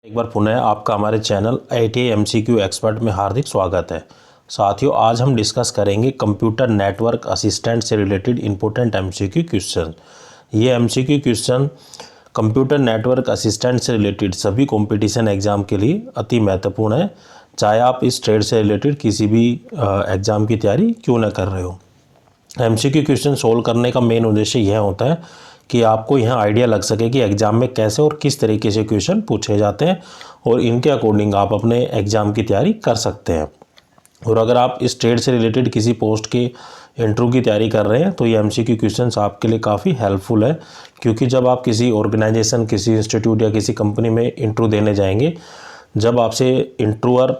एक बार पुनः आपका हमारे चैनल IIT MCQ एक्सपर्ट में हार्दिक स्वागत है। साथियों, आज हम डिस्कस करेंगे कंप्यूटर नेटवर्क असिस्टेंट से रिलेटेड इंपॉर्टेंट MCQ क्वेश्चन। ये MCQ question computer network assistant से रिलेटेड सभी कंपटीशन एग्ज़ाम के लिए अति महत्वपूर्ण है, चाहे आप इस ट्रेड से रिलेटेड किसी भी एग्ज़ाम की तैयारी क्यों ना कर रहे हो। MCQ क्वेश्चन सोल्व करने का मेन उद्देश्य यह होता है कि आपको यहाँ आइडिया लग सके कि एग्ज़ाम में कैसे और किस तरीके से क्वेश्चन पूछे जाते हैं और इनके अकॉर्डिंग आप अपने एग्ज़ाम की तैयारी कर सकते हैं। और अगर आप इस ट्रेड से रिलेटेड किसी पोस्ट के इंटरव्यू की तैयारी कर रहे हैं तो ये MCQ क्वेश्चंस आपके लिए काफ़ी हेल्पफुल है, क्योंकि जब आप किसी ऑर्गेनाइजेशन, किसी इंस्टीट्यूट या किसी कंपनी में इंटरव्यू देने जाएंगे, जब आपसे इंटरव्यूअर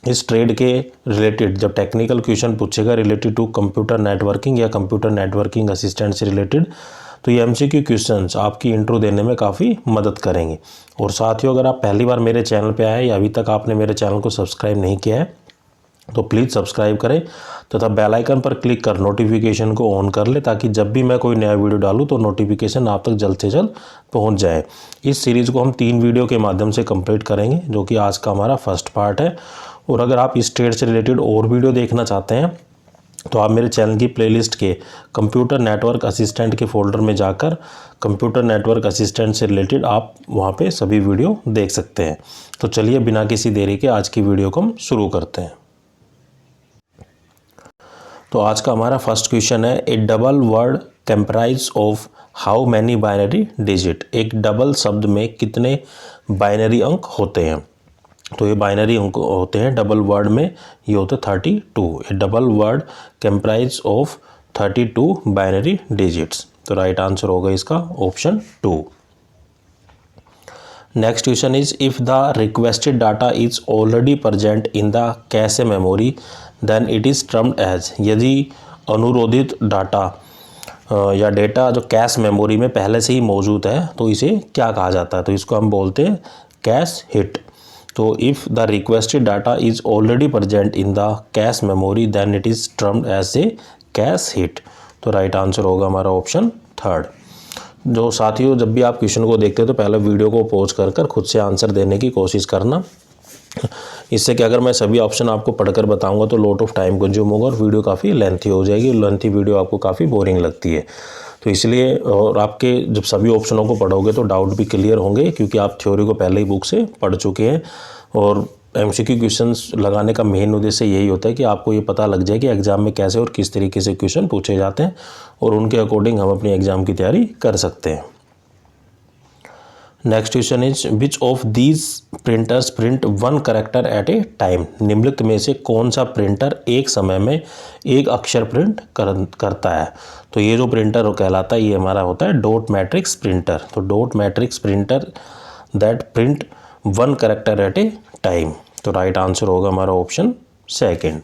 इस ट्रेड के रिलेटेड जब टेक्निकल क्वेश्चन पूछेगा रिलेटेड टू कंप्यूटर नेटवर्किंग या कंप्यूटर नेटवर्किंग असिस्टेंट से रिलेटेड, तो ये MCQ क्वेश्चंस आपकी इंट्रो देने में काफ़ी मदद करेंगे। और साथियों, अगर आप पहली बार मेरे चैनल पे आए या अभी तक आपने मेरे चैनल को सब्सक्राइब नहीं किया है तो प्लीज़ सब्सक्राइब करें तथा बेल आइकन पर क्लिक कर नोटिफिकेशन को ऑन कर ले, ताकि जब भी मैं कोई नया वीडियो डालूं तो नोटिफिकेशन आप तक जल्द से जल्द पहुंच जाए। इस सीरीज़ को हम 3 वीडियो के माध्यम से कंप्लीट करेंगे, जो कि आज का हमारा फर्स्ट पार्ट है। और अगर आप इस ट्रेड से रिलेटेड और वीडियो देखना चाहते हैं तो आप मेरे चैनल की प्लेलिस्ट के कंप्यूटर नेटवर्क असिस्टेंट के फोल्डर में जाकर कंप्यूटर नेटवर्क असिस्टेंट से रिलेटेड आप वहां पे सभी वीडियो देख सकते हैं। तो चलिए बिना किसी देरी के आज की वीडियो को हम शुरू करते हैं। तो आज का हमारा फर्स्ट क्वेश्चन है, ए double word comprise of how many binary digit. एक डबल शब्द में कितने बाइनरी अंक होते हैं? तो ये बाइनरी अंक होते हैं डबल वर्ड में, ये होते 32। A double word comprise of 32 binary digits. तो राइट आंसर होगा इसका option 2। Next question is, if the requested data is already present in the cache memory then it is termed as. यदि अनुरोधित data या data जो cache memory में पहले से ही मौजूद है तो इसे क्या कहा जाता है? तो इसको हम बोलते हैं कैश हिट। तो if the requested data is already present in the cache memory then it is termed as a cache hit. तो राइट आंसर होगा हमारा ऑप्शन 3। जो साथियों, जब भी आप क्वेश्चन को देखते हैं तो पहले वीडियो को पॉज कर खुद से आंसर देने की कोशिश करना। इससे कि अगर मैं सभी ऑप्शन आपको पढ़कर बताऊंगा तो लॉट ऑफ टाइम कंज्यूम होगा और वीडियो काफ़ी लेंथी हो जाएगी। लेंथी वीडियो आपको काफ़ी बोरिंग लगती है, तो इसलिए और आपके जब सभी ऑप्शनों को पढ़ोगे तो डाउट भी क्लियर होंगे, क्योंकि आप थ्योरी को पहले ही बुक से पढ़ चुके हैं। और MCQ क्वेश्चंस लगाने का मेन उद्देश्य यही होता है कि आपको ये पता लग जाए कि एग्ज़ाम में कैसे और किस तरीके से क्वेश्चन पूछे जाते हैं और उनके अकॉर्डिंग हम अपनी एग्ज़ाम की तैयारी कर सकते हैं। Next question is, which of these printers print 1 character at a time. निम्नलिखित में से कौन सा प्रिंटर एक समय में एक अक्षर प्रिंट करता है? तो ये जो प्रिंटर कहलाता है ये हमारा होता है डॉट मैट्रिक्स प्रिंटर। तो dot matrix printer that print 1 character at a time. तो राइट आंसर होगा हमारा option 2।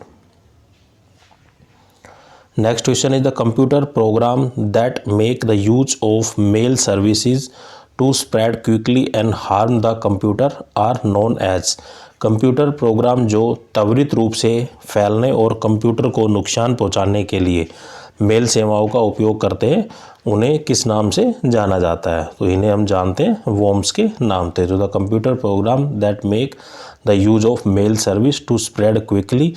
Next question is, the computer program that make the use of mail services to spread quickly and harm the computer are known as. Computer program जो त्वरित रूप से फैलने और computer को नुकसान पहुंचाने के लिए मेल सेवाओं का उपयोग करते हैं, उन्हें किस नाम से जाना जाता है? तो इन्हें हम जानते हैं वॉर्म्स के नाम से। तो the computer program that make the use of mail service to spread quickly,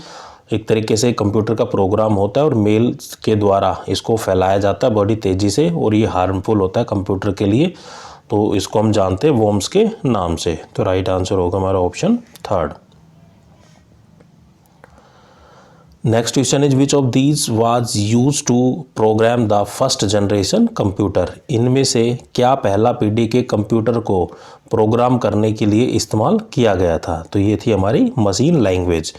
एक तरीके से कंप्यूटर का प्रोग्राम होता है और मेल के द्वारा इसको फैलाया जाता है बड़ी तेज़ी से, और ये हार्मफुल होता है कंप्यूटर के लिए, तो इसको हम जानते हैं वॉर्म्स के नाम से। तो राइट आंसर होगा हमारा option 3। Next question is, which of these was use to program the first generation computer. इनमें से क्या पहला पीढ़ी के कंप्यूटर को प्रोग्राम करने के लिए इस्तेमाल किया गया था? तो ये थी हमारी मशीन लैंग्वेज।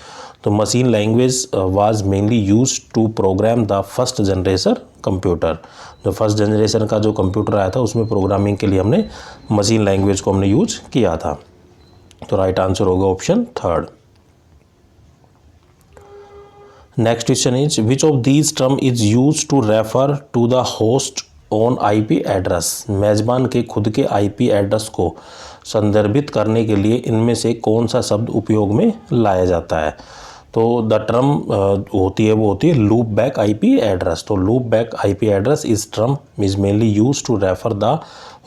तो machine language was mainly use to program the first generation computer. जो फर्स्ट जनरेशन का जो कंप्यूटर आया था उसमें प्रोग्रामिंग के लिए हमने मशीन लैंग्वेज को हमने यूज किया था। तो राइट आंसर होगा option 3। Next question is, which of these term is use to refer to the host on IP address. मेजबान के खुद के IP एड्रेस को संदर्भित करने के लिए इनमें से कौन सा शब्द उपयोग में लाया जाता है? तो द टर्म होती है वो होती है लूप बैक आईपी एड्रेस। तो लूप बैक आईपी एड्रेस इस term is mainly use to refer the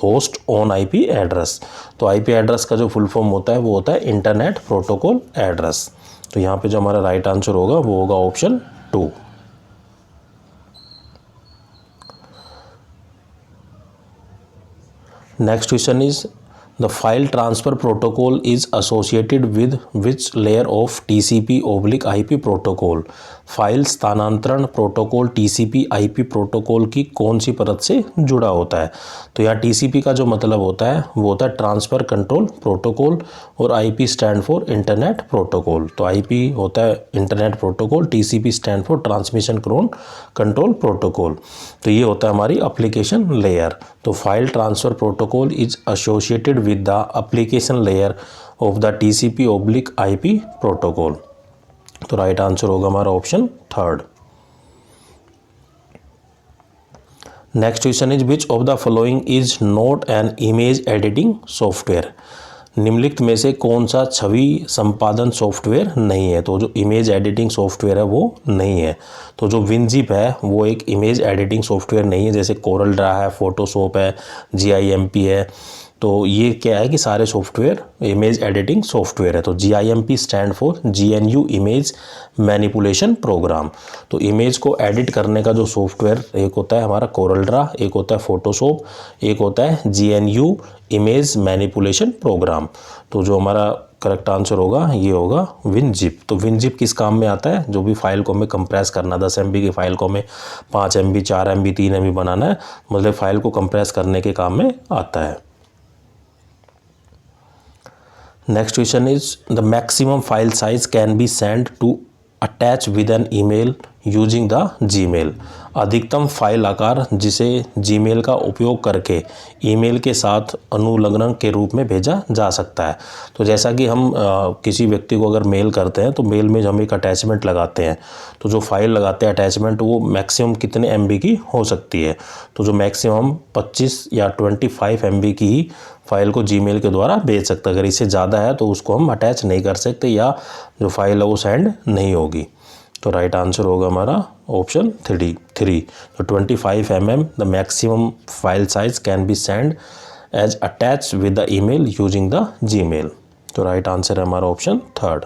host on IP address. तो आईपी एड्रेस का जो फुल फॉर्म होता है वो होता है इंटरनेट प्रोटोकॉल एड्रेस। तो यहाँ पे जो हमारा राइट आंसर होगा वो होगा option 2। Next question is the file transfer protocol is associated with which layer of TCP oblique IP protocol. File स्थानांतरण प्रोटोकॉल टीसीपी आईपी प्रोटोकॉल की कौन सी परत से जुड़ा होता है। तो यहाँ टीसीपी का जो मतलब होता है वो होता है ट्रांसफ़र कंट्रोल प्रोटोकॉल और IP stand for internet protocol. तो आईपी होता है internet protocol, TCP stand for transmission control protocol. तो ये होता है हमारी एप्लीकेशन लेयर। तो file transfer protocol is associated with the application layer of the TCP oblique IP protocol। तो राइट आंसर होगा हमारा option 3rd। Next question is which of the following is not an image editing software. निम्नलिखित में से कौन सा छवि संपादन software नहीं है। तो जो इमेज एडिटिंग सॉफ्टवेयर है वो नहीं है। तो जो विनजिप है वो एक इमेज एडिटिंग सॉफ्टवेयर नहीं है। जैसे कोरल ड्रा है, फोटोशॉप है, GIMP है। तो ये क्या है कि सारे सॉफ्टवेयर इमेज एडिटिंग सॉफ्टवेयर है। तो GIMP stand for GNU image manipulation program. तो इमेज को एडिट करने का जो सॉफ्टवेयर एक होता है हमारा कोरल ड्रा, एक होता है फोटोशॉप, एक होता है GNU इमेज मैनिपुलेशन प्रोग्राम। तो जो हमारा करेक्ट आंसर होगा ये होगा विनजिप। तो विनजिप किस काम में आता है, जो भी फाइल को हमें कंप्रेस करना, 10 MB की फाइल को हमें 5 MB 4 MB 3 MB बनाना है, मतलब फाइल को कंप्रेस करने के काम में आता है। Next question is the maximum file size can be send to attach with an email using the Gmail. अधिकतम फाइल आकार जिसे जीमेल का उपयोग करके ईमेल के साथ अनुलग्न के रूप में भेजा जा सकता है। तो जैसा कि हम किसी व्यक्ति को अगर मेल करते हैं तो मेल में हम एक अटैचमेंट लगाते हैं। तो जो फाइल लगाते हैं अटैचमेंट वो मैक्सिमम कितने MB की हो सकती है। तो जो मैक्सिमम 25 या 25 MB की ही फाइल को जीमेल के द्वारा भेज सकते हैं। अगर इससे ज़्यादा है तो उसको हम अटैच नहीं कर सकते या जो फाइल है वो सेंड नहीं होगी। तो राइट आंसर होगा हमारा ऑप्शन 3। तो 25 mm the maximum file size can be send as attach with the email using the Gmail. तो राइट आंसर है हमारा option 3rd।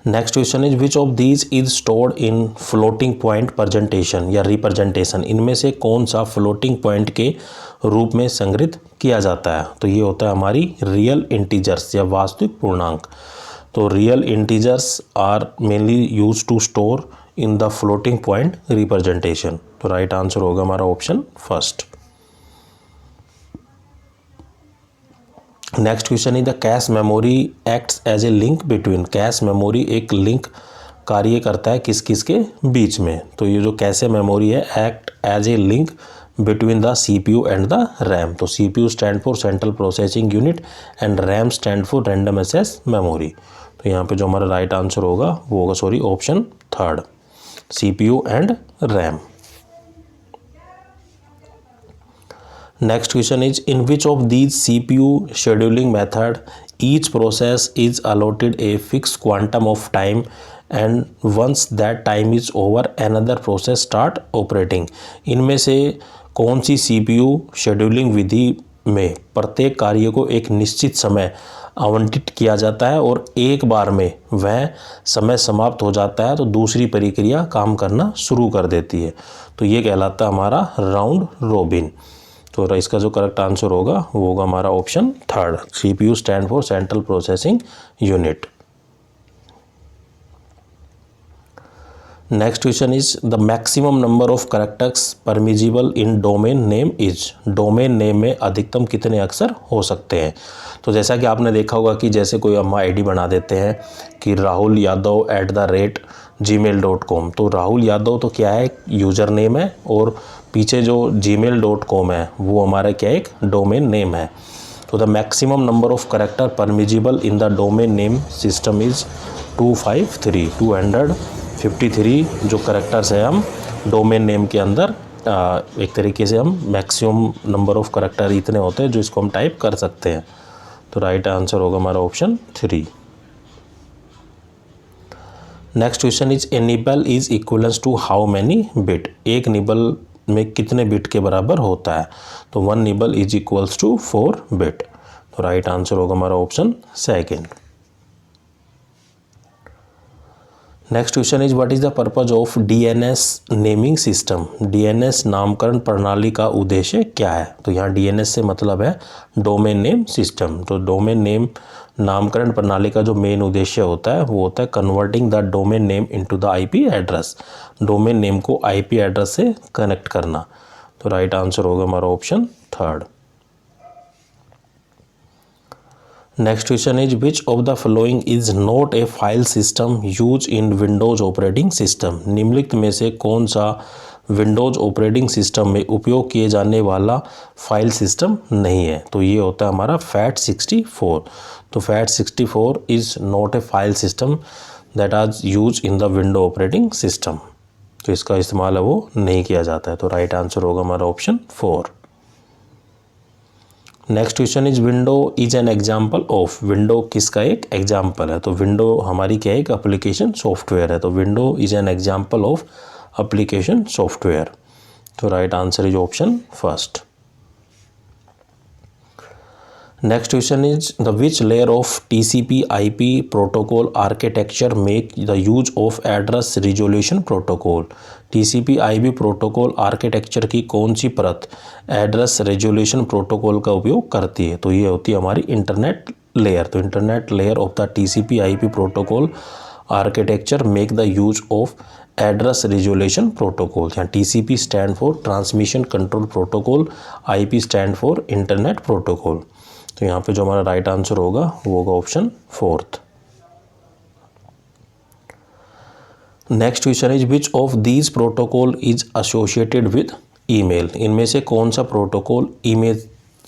Next question is which of these is stored in floating point presentation या representation. इनमें से कौन सा floating point के रूप में संग्रहित किया जाता है। तो ये होता है हमारी रियल इंटीजर्स या वास्तविक पूर्णांक। तो real integers are mainly use to store in the floating point representation. तो राइट आंसर होगा हमारा option 1st। Next question is the cache memory acts as a link between. Cache memory एक link कार्य करता है किस किस के बीच में। तो ये जो कैश मेमोरी है act as a link between the CPU and the RAM. तो CPU stand for central processing unit and RAM stand for random access memory. तो यहाँ पे जो हमारा राइट आंसर होगा वो होगा option 3rd, CPU and RAM. Next question is in which of these CPU scheduling method each process is allotted a fix quantum of time and once that time is over another process start operating. इनमें से कौन सी CPU scheduling विधि में प्रत्येक कार्य को एक निश्चित समय आवंटित किया जाता है और एक बार में वह समय समाप्त हो जाता है तो दूसरी प्रक्रिया काम करना शुरू कर देती है। तो ये कहलाता है हमारा राउंड रोबिन। तो इसका जो करेक्ट आंसर होगा वो होगा हमारा option 3rd, CPU stand for central processing unit. Next question is the maximum number of characters permissible in domain name is. Domain name में अधिकतम कितने अक्षर हो सकते हैं। तो जैसा कि आपने देखा होगा कि जैसे कोई हम ID बना देते हैं कि राहुल यादव @gmail.com। तो राहुल यादव तो क्या है, यूज़र नेम है और पीछे जो gmail.com है वो हमारा क्या एक डोमेन नेम है। तो the maximum number of character permissible in the domain name system is 253 जो कैरेक्टर्स है हम डोमेन नेम के अंदर एक तरीके से हम मैक्सिमम नंबर ऑफ कैरेक्टर इतने होते हैं जो इसको हम टाइप कर सकते हैं। तो राइट आंसर होगा हमारा option 3। Next question is a nibble is equivalence to how many bit. एक निबल में कितने बिट के बराबर होता है? तो 1 nibble is equals to 4 bit. तो राइट आंसर होगा हमारा option 2। Next question is what is the purpose of DNS naming system. DNS नामकरण प्रणाली का उद्देश्य क्या है? तो यहाँ डीएनएस से मतलब है डोमेन नेम सिस्टम। तो डोमेन नेम नामकरण प्रणाली का जो मेन उद्देश्य होता है वो होता है converting the domain name into the IP address. Domain name को आईपी एड्रेस से कनेक्ट करना। तो राइट आंसर होगा हमारा option 3। Next question is which of the following is not a file system use in Windows operating system. निम्नलिखित में से कौन सा विंडोज ऑपरेटिंग सिस्टम में उपयोग किए जाने वाला फाइल सिस्टम नहीं है? तो ये होता है हमारा FAT64। तो FAT64 is not a file system that are use in the window operating system. तो इसका इस्तेमाल है वो नहीं किया जाता है। तो राइट आंसर होगा हमारा option 4। Next question is window is an example of. Window किसका एक एग्जाम्पल है? तो विंडो हमारी क्या है? एक एप्लीकेशन सॉफ्टवेयर है। तो window is an example of application software. तो right answer is option 1। Next question is the which layer of TCP/IP protocol architecture make the use of address resolution protocol. TCP/IP protocol architecture की कौन सी परत address resolution protocol का उपयोग करती है? तो ये होती है हमारी इंटरनेट लेयर। तो internet layer of the TCP/IP protocol architecture make the use of address resolution protocol. यहाँ TCP stand for transmission control protocol, IP stand for internet protocol. तो यहाँ पे जो हमारा राइट आंसर होगा वो होगा option 4। Next question is which of these protocol is associated with email. इनमें से कौन सा प्रोटोकॉल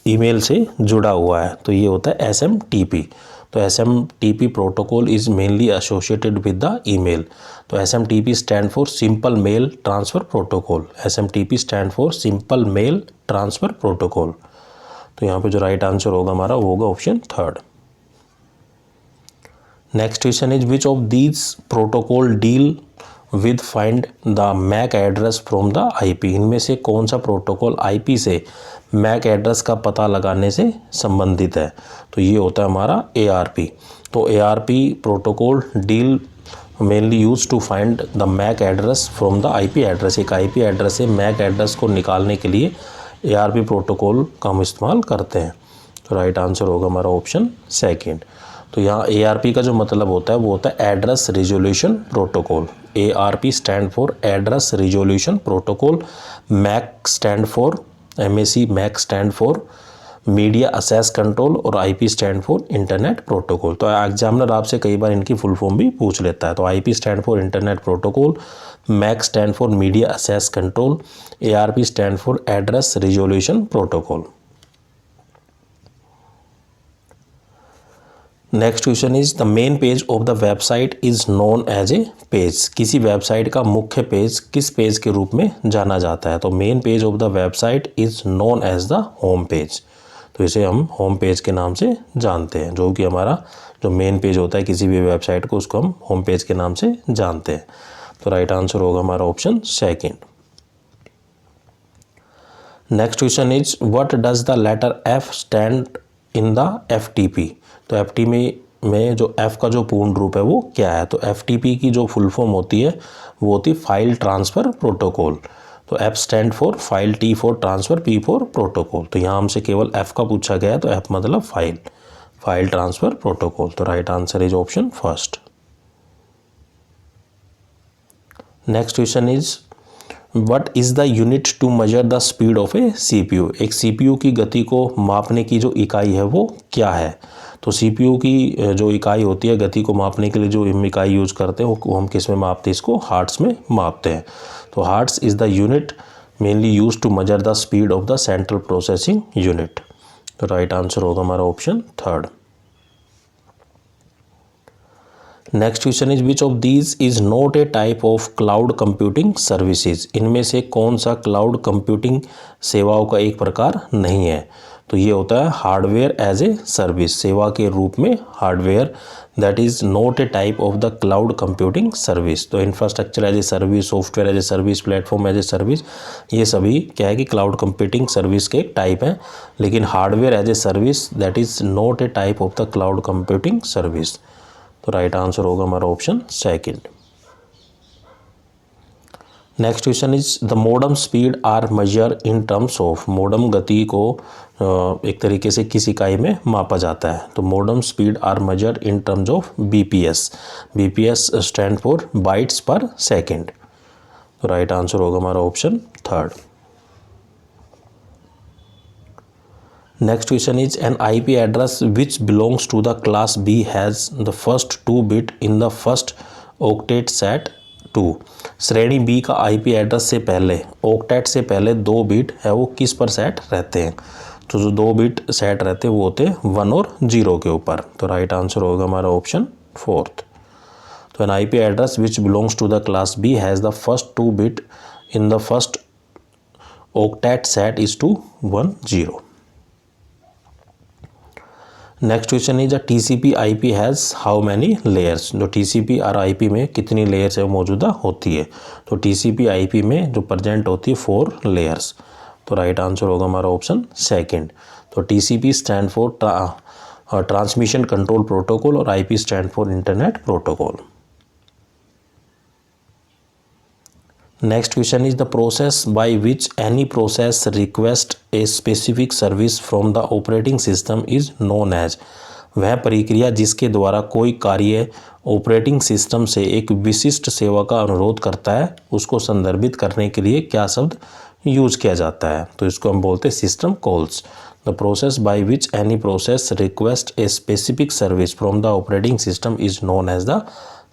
ईमेल से जुड़ा हुआ है? तो ये होता है SMTP। तो SMTP protocol is mainly associated with the email. तो SMTP stand for simple mail transfer protocol. SMTP stand for simple mail transfer protocol. तो यहाँ पे जो राइट आंसर होगा हमारा वो होगा option 3। Next question is which of these protocol deal with find the MAC address from the IP। इनमें से कौन सा प्रोटोकॉल IP से मैक एड्रेस का पता लगाने से संबंधित है? तो ये होता है हमारा ARP। तो ARP protocol deal mainly use to find the MAC address from the IP address. एक IP एड्रेस से मैक एड्रेस को निकालने के लिए ARP प्रोटोकॉल का हम इस्तेमाल करते हैं। तो राइट आंसर होगा हमारा ऑप्शन 2। तो यहाँ ARP का जो मतलब होता है वो होता है address resolution protocol. ARP stand for address resolution protocol. MAC stand for MAC, MAC stand for media access control, और IP stand for internet protocol. तो एग्जामिनर आपसे कई बार इनकी फुल फॉर्म भी पूछ लेता है। तो IP stand for internet protocol, MAC stand for media access control, ARP stand for address resolution protocol. Next question is the main page of the website is known as a page. किसी website का मुख्य page किस page के रूप में जाना जाता है? तो main page of the website is known as the home page. तो इसे हम होम पेज के नाम से जानते हैं। जो कि हमारा जो मेन पेज होता है किसी भी वेबसाइट को, उसको हम होम पेज के नाम से जानते हैं। तो राइट आंसर होगा हमारा option 2। Next question is what does the letter F stand in the FTP। तो FTP में जो F का जो पूर्ण रूप है वो क्या है? तो FTP की जो फुल फॉर्म होती है वो होती है फाइल ट्रांसफ़र प्रोटोकॉल। तो F stand for file, T for transfer, P for protocol. तो यहाँ हमसे केवल F का पूछा गया है। तो F मतलब फाइल ट्रांसफ़र प्रोटोकॉल। तो right answer is option 1। Next question is what is the unit to measure the speed of a CPU। एक CPU की गति को मापने की जो इकाई है वो क्या है? तो CPU की जो इकाई होती है गति को मापने के लिए जो हम इकाई यूज़ करते हैं वो हम किस में मापते हैं? इसको हार्ट्स में मापते हैं। तो hertz is the unit mainly use to measure the speed of the central processing unit. तो राइट आंसर होगा हमारा option 3। Next question is which of these is not a type of cloud computing services. इनमें से कौन सा cloud computing सेवाओं का एक प्रकार नहीं है? तो ये होता है हार्डवेयर एज ए सर्विस, सेवा के रूप में hardware, that is not a type of the cloud computing service. तो infrastructure as a service, software as a service, platform as a service, ये सभी क्या है कि क्लाउड कंप्यूटिंग सर्विस के एक टाइप हैं, लेकिन hardware as a service that is not a type of the cloud computing service. तो राइट आंसर होगा हमारा option second. Next question is the modem speed are measure in terms of, modem गति को एक तरीके से किस इकाई में मापा जाता है। तो modem speed are measure in terms of BPS, BPS stand for bytes per second. तो राइट आंसर होगा हमारा option third. Next question is an IP address which belongs to the class B has the first 2 bit in the first octet set 2। श्रेणी B का IP address से पहले, octet से पहले 2 bit है वो किस पर सेट रहते हैं। तो जो 2 बिट सेट रहते हैं वो होते हैं 1 और 0 के ऊपर। तो राइट आंसर होगा हमारा ऑप्शन फोर्थ। तो an IP address which belongs to the class B has the first 2 bit in the first octet set is to 1 0। Next question is TCP IP has how many layers. जो TCP और IP में कितनी layers है वो मौजूदा होती है। तो टीसीपी आईपी में जो प्रेजेंट होती है 4 लेयर्स। तो राइट आंसर होगा हमारा ऑप्शन सेकंड। तो TCP stand for transmission control protocol और IP stand for internet protocol. Next question is the process by which any process request a specific service from the operating system is known as. वह प्रक्रिया जिसके द्वारा कोई कार्य operating system से एक विशिष्ट सेवा का अनुरोध करता है उसको संदर्भित करने के लिए क्या शब्द यूज किया जाता है। तो इसको हम बोलते हैं system calls. The process by which any process request a specific service from the operating system is known as the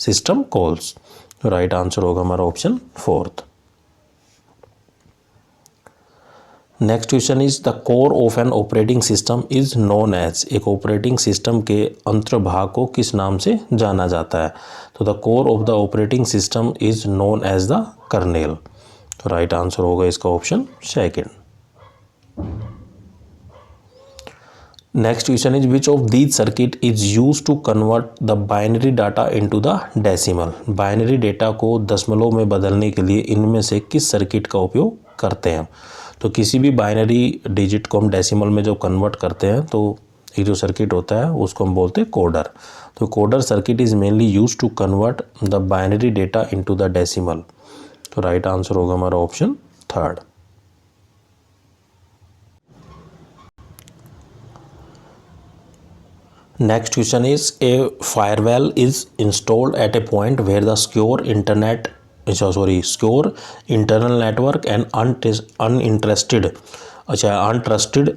system calls. Right answer होगा हमारा option fourth. Next question is the core of an operating system is known as. एक operating system के अंतर्भाग को किस नाम से जाना जाता है। तो the core of the operating system is known as the kernel. तो राइट आंसर होगा इसका option second. Next question is which of these circuit is use to convert the binary data into the decimal. Binary data को दशमलव में बदलने के लिए इनमें से किस सर्किट का उपयोग करते हैं। तो किसी भी बाइनरी डिजिट को हम डेसिमल में जब कन्वर्ट करते हैं तो एक जो सर्किट होता है उसको हम बोलते हैं कोडर। तो coder circuit is mainly use to convert the binary data into the decimal. तो राइट आंसर होगा हमारा option third. Next question is a firewall is installed at a point where the secure internal network and untrusted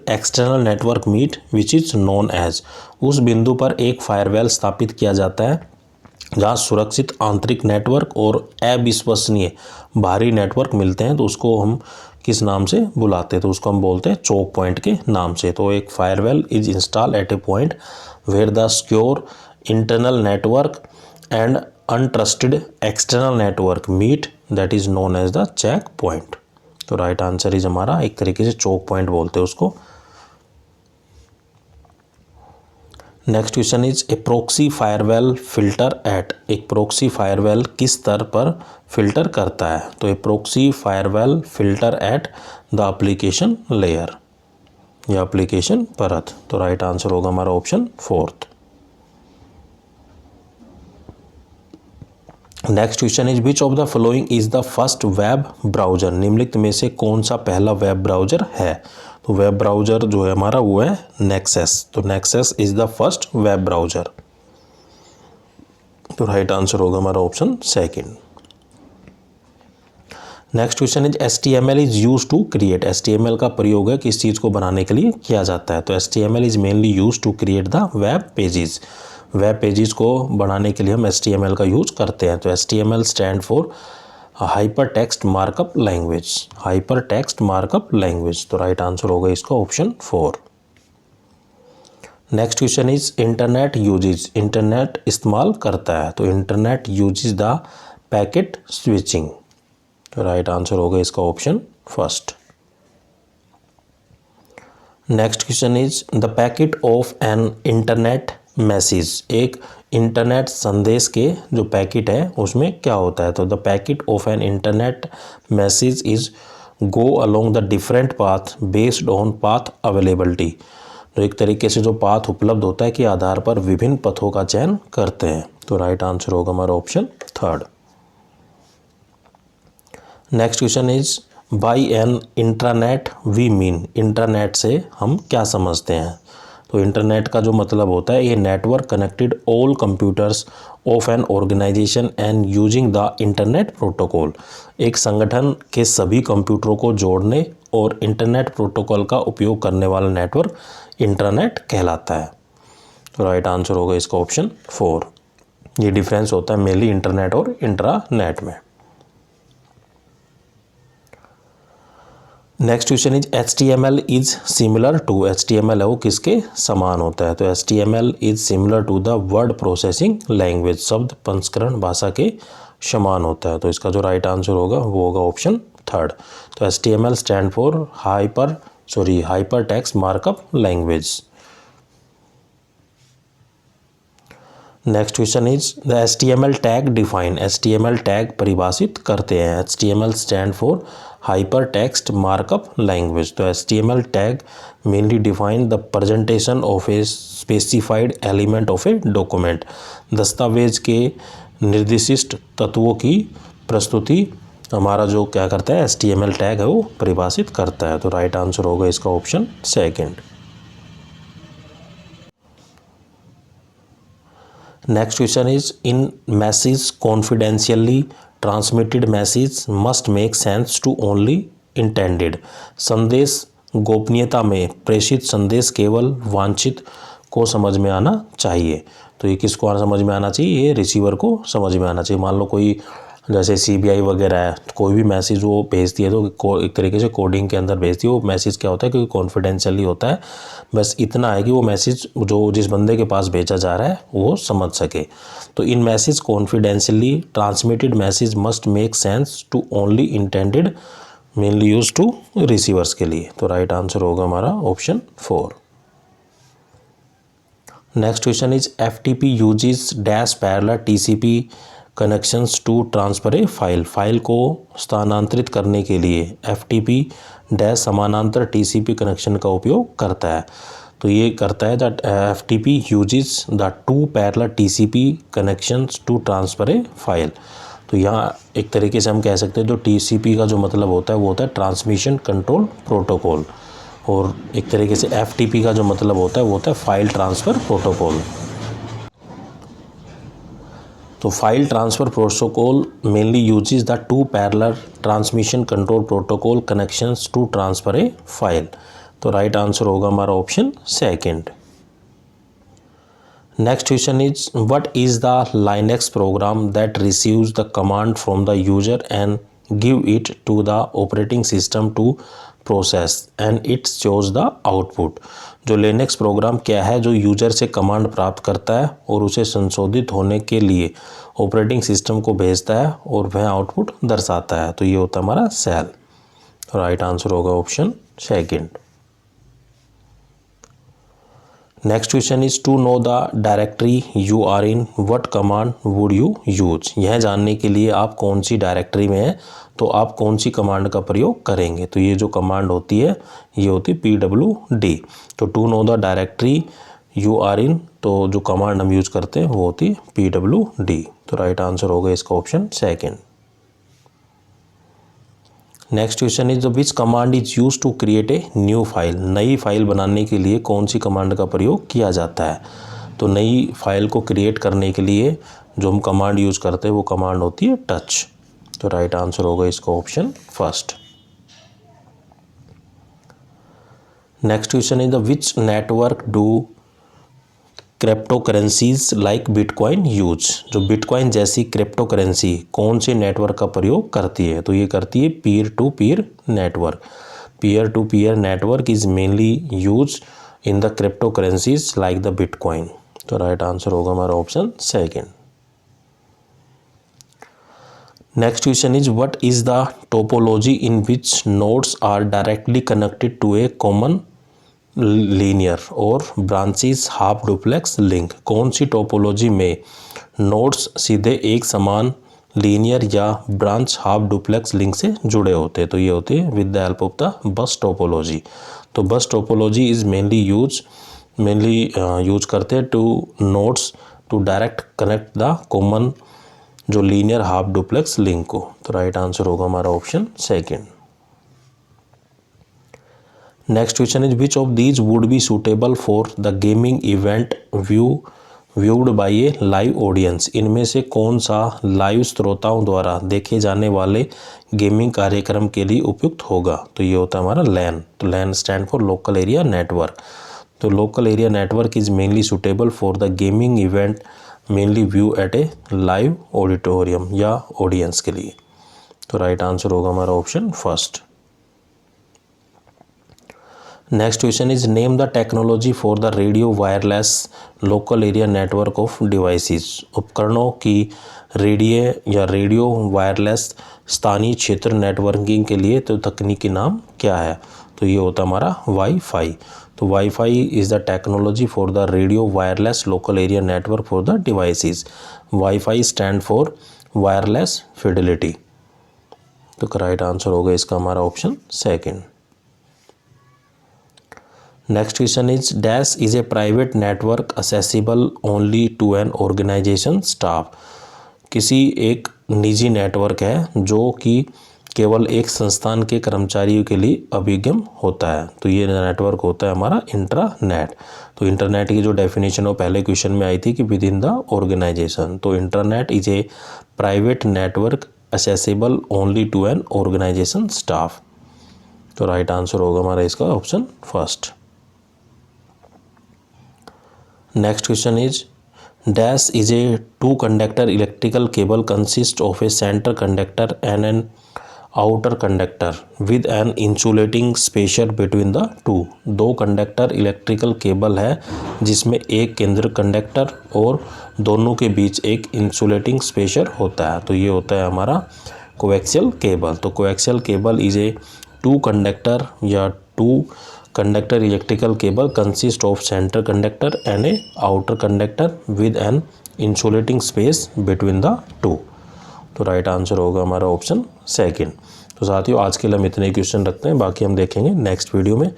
external network meet which is known as. उस बिंदु पर एक firewall स्थापित किया जाता है जहाँ सुरक्षित आंतरिक नेटवर्क और अविश्वसनीय बाहरी नेटवर्क मिलते हैं। तो उसको हम किस नाम से बुलाते हैं। तो उसको हम बोलते हैं चोक पॉइंट के नाम से। तो एक firewall is install at a point where the secure internal network and untrusted external network meet that is known as the check point. तो राइट आंसर इज हमारा एक तरीके से चोक पॉइंट बोलते हैं उसको। Next question is a proxy firewall filter at. एक proxy firewall किस स्तर पर फिल्टर करता है। तो a proxy firewall filter at the application layer या एप्लीकेशन परत। तो राइट आंसर होगा हमारा option fourth. Next question is which of the following is the first web browser. निम्नलिखित में से कौन सा पहला वेब ब्राउजर है। तो वेब ब्राउजर जो है हमारा वो है नेक्सस। तो Nexus is the first web browser. तो राइट आंसर होगा हमारा option second. Next question is HTML is use to create. HTML का प्रयोग है किस चीज़ को बनाने के लिए किया जाता है। तो HTML is mainly use to create the web pages. Web pages को बनाने के लिए हम HTML का यूज करते हैं। तो HTML stand for hyper text markup language. Hyper text markup language. तो राइट आंसर होगा इसका option 4। Next question is internet usages. Internet इस्तेमाल करता है। तो internet usages the packet switching. तो राइट आंसर होगा इसका option first. Next question is the packet of an internet message. एक इंटरनेट संदेश के जो पैकेट है उसमें क्या होता है? तो the packet of an internet message is go along the different path based on path availability. तो एक तरीके से जो पाथ उपलब्ध होता है के आधार पर विभिन्न पथों का चयन करते हैं। तो राइट आंसर होगा हमारा option third. Next question is by an intranet we mean. Internet से हम क्या समझते हैं? तो इंटरनेट का जो मतलब होता है ये network connected all computers of an organization and using the internet protocol. एक संगठन के सभी कंप्यूटरों को जोड़ने और इंटरनेट प्रोटोकॉल का उपयोग करने वाला नेटवर्क इंटरनेट कहलाता है। तो राइट आंसर होगा इसका ऑप्शन 4। ये डिफरेंस होता है मेनली इंटरनेट और इंट्रानेट में। Next question is HTML is similar to. HTML है वो किसके समान होता है? तो HTML is similar to the word processing language. शब्द पंजीकरण भाषा के समान होता है। तो इसका जो राइट आंसर होगा वो होगा ऑप्शन थर्ड। तो HTML stand for hyper text markup language. Next question is the HTML tag define. HTML tag परिभाषित करते हैं। HTML stand for hyper text markup language. तो HTML tag mainly define the presentation of a specified element of a document. दस्तावेज के निर्दिष्ट तत्वों की प्रस्तुति हमारा जो क्या करता है HTML टैग है वो परिभाषित करता है। तो राइट आंसर होगा इसका option second. Next question is in message confidentially transmitted message must make sense to only intended. संदेश गोपनीयता में प्रेषित संदेश केवल वांछित को समझ में आना चाहिए। तो ये किसको समझ में आना चाहिए? ये रिसीवर को समझ में आना चाहिए। मान लो कोई जैसे CBI वगैरह है, कोई भी मैसेज वो भेजती है तो एक तरीके से कोडिंग के अंदर भेजती है। वो मैसेज क्या होता है क्योंकि कॉन्फिडेंशियली होता है। बस इतना है कि वो मैसेज जो जिस बंदे के पास भेजा जा रहा है वो समझ सके। तो इन message confidentially transmitted message must make sense to only intended mainly use to receivers के लिए। तो राइट आंसर होगा हमारा option 4। Next question is FTP uses dash parallel TCP connections to transfer a file. File को स्थानांतरित करने के लिए FTP डैश समानांतर TCP कनेक्शन का उपयोग करता है। तो ये करता है that FTP uses the two parallel TCP connections to transfer a file. तो यहाँ एक तरीके से हम कह सकते हैं जो TCP का जो मतलब होता है वो होता है ट्रांसमिशन कंट्रोल प्रोटोकॉल, और एक तरीके से FTP का जो मतलब होता है वो होता है फाइल ट्रांसफ़र प्रोटोकॉल। तो file transfer protocol mainly uses the two parallel transmission control protocol connections to transfer a file. तो राइट आंसर होगा हमारा option second. Next question is what is the Linux program that receives the command from the user and give it to the operating system to process and it shows the output. जो Linux program क्या है जो user से command प्राप्त करता है और उसे संशोधित होने के लिए ऑपरेटिंग सिस्टम को भेजता है और वह आउटपुट दर्शाता है। तो ये होता है हमारा सेल। तो राइट आंसर होगा option second. Next question is to know the directory you are in what command would you use. यह जानने के लिए आप कौन सी डायरेक्टरी में हैं तो आप कौन सी कमांड का प्रयोग करेंगे। तो ये जो कमांड होती है ये होती है PWD। तो to know the directory you are in, तो जो कमांड हम यूज करते हैं वो होती है PWD। तो राइट आंसर होगा इसका option second. Next question is which command is use to create a new file. नई फाइल बनाने के लिए कौन सी कमांड का प्रयोग किया जाता है। तो नई फाइल को क्रिएट करने के लिए जो हम कमांड यूज करते हैं वो कमांड होती है टच। तो राइट आंसर होगा इसका option first. Next question is the which network do crypto currencies like bitcoin use. जो बिटकॉइन जैसी क्रिप्टो करेंसी कौन से नेटवर्क का प्रयोग करती है। तो ये करती है peer to peer network. Peer to peer network is mainly use in the crypto currencies like the bitcoin. तो राइट आंसर होगा हमारा option second. Next question is what is the topology in which nodes are directly connected to a common linear और branches half duplex link. कौन सी topology में nodes सीधे एक समान लीनियर या ब्रांच हाफ डुप्लेक्स लिंक से जुड़े होते हैं? तो ये होते हैं with the help of the bus topology. तो bus topology is mainly use करते हैं to nodes to direct connect the common जो लीनियर हाफ डुप्लेक्स लिंक को। तो राइट आंसर होगा हमारा option second. Next question is which of these would be suitable for the gaming event viewed by a live audience. इनमें से कौन सा live श्रोताओं द्वारा देखे जाने वाले गेमिंग कार्यक्रम के लिए उपयुक्त होगा? तो ये होता है हमारा लैन। तो LAN stand for local area network. तो local area network is mainly suitable for the gaming event mainly view at a live auditorium या ऑडियंस के लिए। तो राइट आंसर होगा हमारा option first. Next question is name the technology for the radio wireless local area network of devices. उपकरणों की radio wireless स्थानीय क्षेत्र नेटवर्किंग के लिए तो तकनीकी नाम क्या है? तो ये होता है हमारा वाईफाई। तो wifi is the technology for the radio wireless local area network for the devices. Wifi stand for wireless fidelity. तो राइट आंसर होगा इसका हमारा option second. Next question is dash is a private network accessible only to an organisation staff. किसी एक निजी network है जो कि केवल एक संस्थान के कर्मचारियों के लिए अभिगम होता है। तो ये नेटवर्क होता है हमारा इंट्रानेट। तो इंटरनेट की जो डेफिनेशन वो पहले क्वेश्चन में आई थी कि विद इन द ऑर्गेनाइजेशन। तो internet is a private network accessible only to an organisation staff. तो राइट आंसर होगा हमारा इसका option first. Next question is dash is a two conductor electrical cable consist of a centre conductor and an outer conductor with an insulating spacer between the two. दो conductor electrical cable है जिसमें एक केंद्र conductor और दोनों के बीच एक insulating स्पेशर होता है। तो ये होता है हमारा कोएक्सियल केबल। तो coaxial cable is a two conductor या two conductor electrical cable consist of centre conductor and a outer conductor with an insulating space between the two. तो राइट आंसर होगा हमारा ऑप्शन सेकंड। तो साथियों आज के लिए हम इतने क्वेश्चन रखते हैं, बाकी हम देखेंगे नेक्स्ट वीडियो में।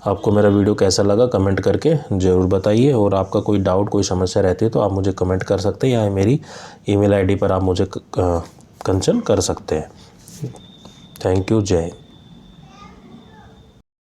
आपको मेरा वीडियो कैसा लगा कमेंट करके ज़रूर बताइए, और आपका कोई डाउट कोई समस्या रहती है तो आप मुझे कमेंट कर सकते हैं या मेरी ईमेल आईडी पर आप मुझे कंसल्ट कर सकते हैं। Thank you. जय हिंद।